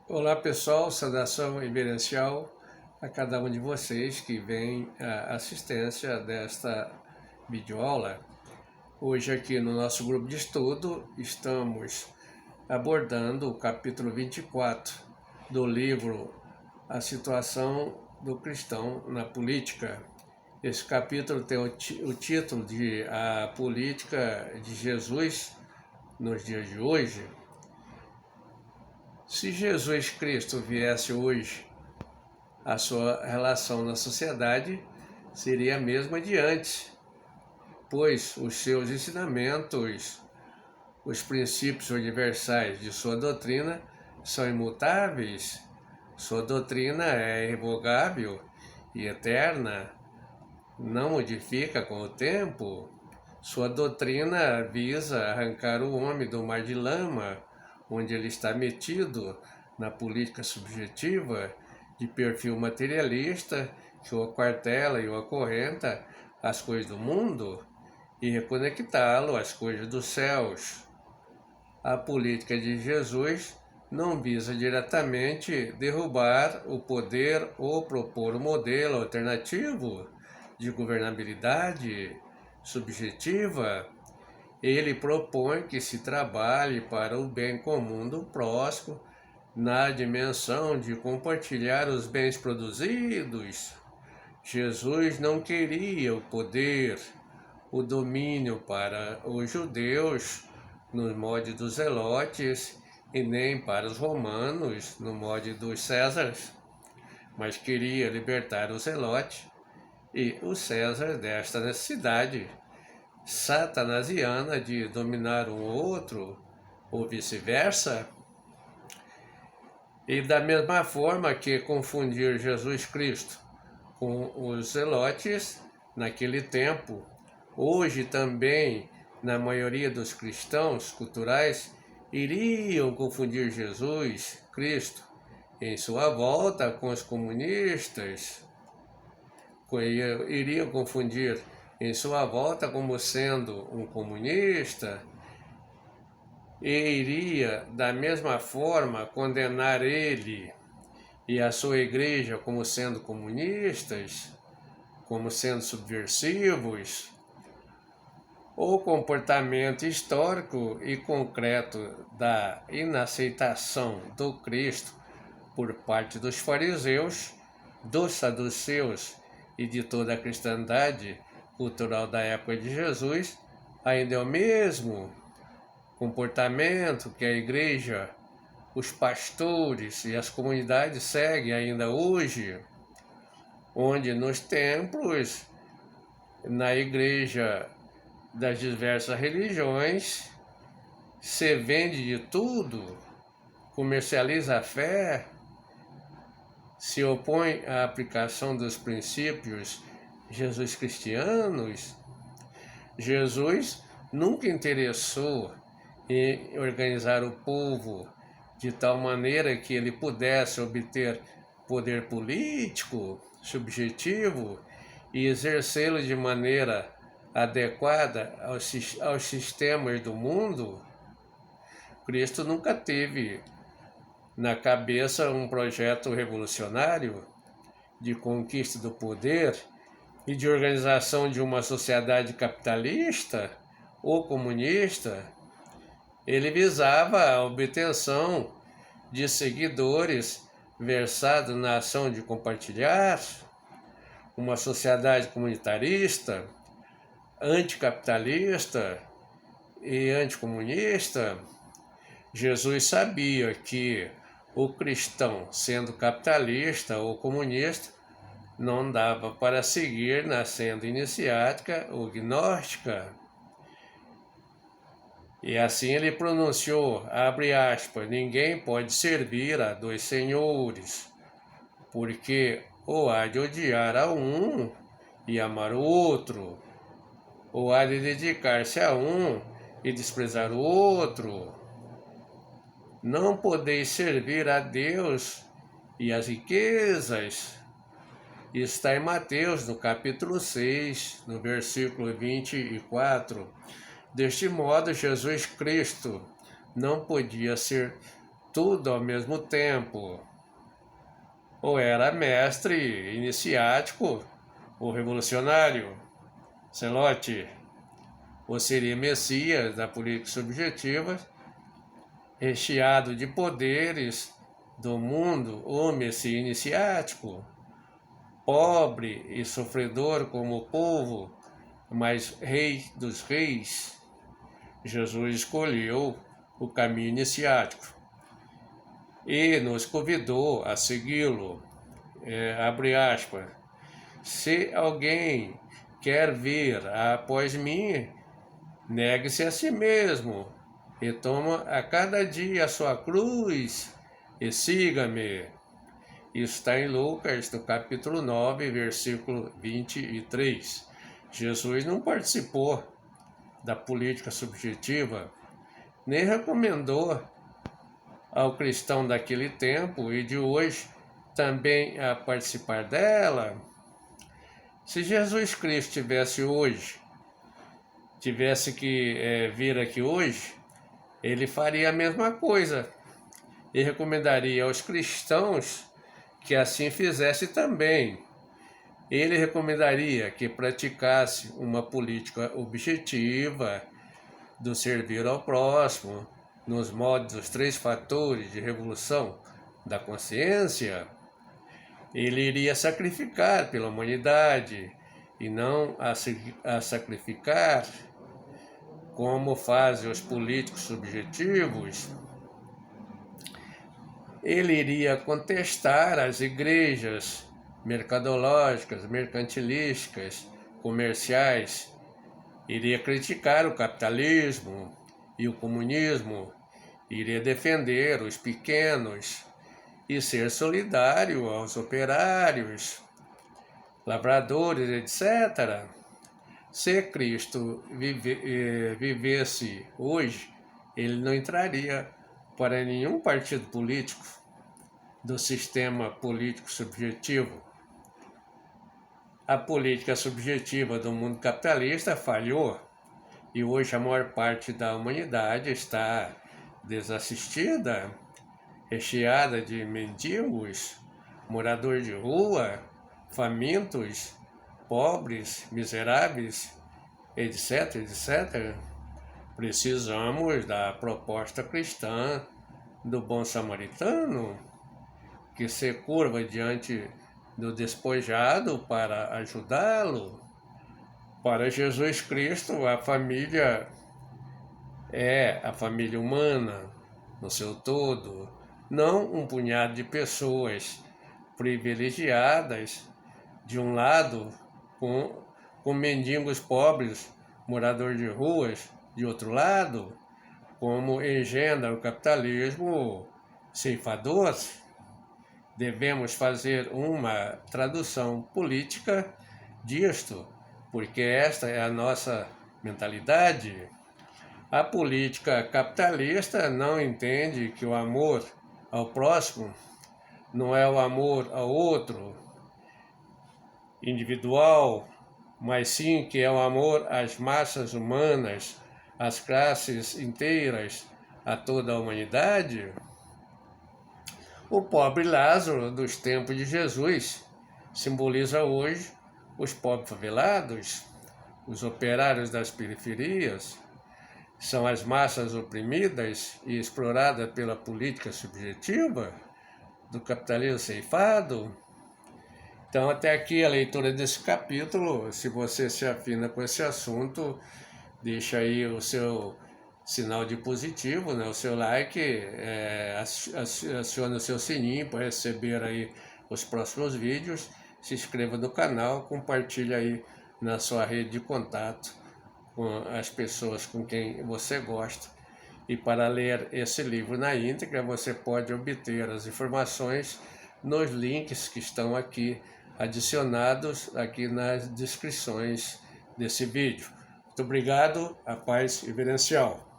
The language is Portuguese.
Olá pessoal, saudação reverencial a cada um de vocês que vem à assistência desta videoaula. Hoje aqui no nosso grupo de estudo estamos abordando o capítulo 24 do livro A Situação do Cristão na Política. Esse capítulo tem o título de A Política de Jesus nos Dias de Hoje. Se Jesus Cristo viesse hoje, a sua relação na sociedade seria a mesma de antes, pois os seus ensinamentos, os princípios universais de sua doutrina são imutáveis. Sua doutrina é irrevogável e eterna, não modifica com o tempo. Sua doutrina visa arrancar o homem do mar de lama, onde ele está metido na política subjetiva, de perfil materialista, que o aquartela e o acorrenta às coisas do mundo, e reconectá-lo às coisas dos céus. A política de Jesus não visa diretamente derrubar o poder ou propor um modelo alternativo de governabilidade subjetiva. Ele propõe que se trabalhe para o bem comum do próximo na dimensão de compartilhar os bens produzidos. Jesus não queria o poder, o domínio para os judeus no molde dos zelotes e nem para os romanos no molde dos césares, mas queria libertar o zelote e o César desta necessidade satanasiana de dominar um outro, ou vice-versa. E da mesma forma que confundir Jesus Cristo com os zelotes naquele tempo, hoje também, na maioria dos cristãos culturais, iriam confundir Jesus Cristo em sua volta com os comunistas, iriam confundir em sua volta como sendo um comunista, e iria da mesma forma condenar ele e a sua igreja como sendo comunistas, como sendo subversivos. O comportamento histórico e concreto da inaceitação do Cristo por parte dos fariseus, dos saduceus e de toda a cristandade cultural da época de Jesus ainda é o mesmo comportamento que a igreja, os pastores e as comunidades seguem ainda hoje, onde nos templos, na igreja das diversas religiões, se vende de tudo, comercializa a fé, se opõe à aplicação dos princípios Jesus cristianos. Jesus nunca interessou em organizar o povo de tal maneira que ele pudesse obter poder político subjetivo e exercê-lo de maneira adequada aos sistemas do mundo. Cristo nunca teve na cabeça um projeto revolucionário de conquista do poder e de organização de uma sociedade capitalista ou comunista. Ele visava a obtenção de seguidores versados na ação de compartilhar, uma sociedade comunitarista, anticapitalista e anticomunista. Jesus sabia que o cristão, sendo capitalista ou comunista, não dava para seguir na senda iniciática ou gnóstica. E assim ele pronunciou, abre aspas, ninguém pode servir a dois senhores, porque ou há de odiar a um e amar o outro, ou há de dedicar-se a um e desprezar o outro. Não podeis servir a Deus e as riquezas. Isso está em Mateus, no capítulo 6, no versículo 24. Deste modo, Jesus Cristo não podia ser tudo ao mesmo tempo. Ou era mestre iniciático, ou revolucionário, zelote, ou seria messias da política subjetiva, recheado de poderes do mundo, ou messias iniciático, pobre e sofredor como o povo, mas rei dos reis. Jesus escolheu o caminho iniciático e nos convidou a segui-lo. Abre aspas. Se alguém quer vir após mim, negue-se a si mesmo e toma a cada dia a sua cruz e siga-me. Isso está em Lucas, no capítulo 9, versículo 23. Jesus não participou da política subjetiva, nem recomendou ao cristão daquele tempo e de hoje também a participar dela. Se Jesus Cristo tivesse que vir aqui hoje, ele faria a mesma coisa e recomendaria aos cristãos que assim fizesse também. Ele recomendaria que praticasse uma política objetiva do servir ao próximo, nos moldes dos 3 fatores de revolução da consciência. Ele iria sacrificar pela humanidade e não a sacrificar como fazem os políticos subjetivos. Ele iria contestar as igrejas mercadológicas, mercantilísticas, comerciais, iria criticar o capitalismo e o comunismo, iria defender os pequenos e ser solidário aos operários, lavradores, etc. Se Cristo vivesse hoje, ele não entraria para nenhum partido político do sistema político subjetivo. A política subjetiva do mundo capitalista falhou e hoje a maior parte da humanidade está desassistida, recheada de mendigos, moradores de rua, famintos, pobres, miseráveis, etc, etc. Precisamos da proposta cristã do bom samaritano, que se curva diante do despojado para ajudá-lo. Para Jesus Cristo, a família é a família humana no seu todo, não um punhado de pessoas privilegiadas de um lado, com mendigos pobres, moradores de ruas, de outro lado, como engendra o capitalismo ceifador. Devemos fazer uma tradução política disto, porque esta é a nossa mentalidade. A política capitalista não entende que o amor ao próximo não é o amor ao outro individual, mas sim que é o amor às massas humanas, às classes inteiras, a toda a humanidade. O pobre Lázaro dos tempos de Jesus simboliza hoje os pobres favelados, os operários das periferias, são as massas oprimidas e exploradas pela política subjetiva do capitalismo ceifado. Então, até aqui a leitura desse capítulo. Se você se afina com esse assunto, deixa aí o seu sinal de positivo, né? O seu like, acione o seu sininho para receber aí os próximos vídeos, se inscreva no canal, compartilhe aí na sua rede de contato com as pessoas com quem você gosta. E para ler esse livro na íntegra, você pode obter as informações nos links que estão aqui adicionados aqui nas descrições desse vídeo. Muito obrigado, a paz reverencial.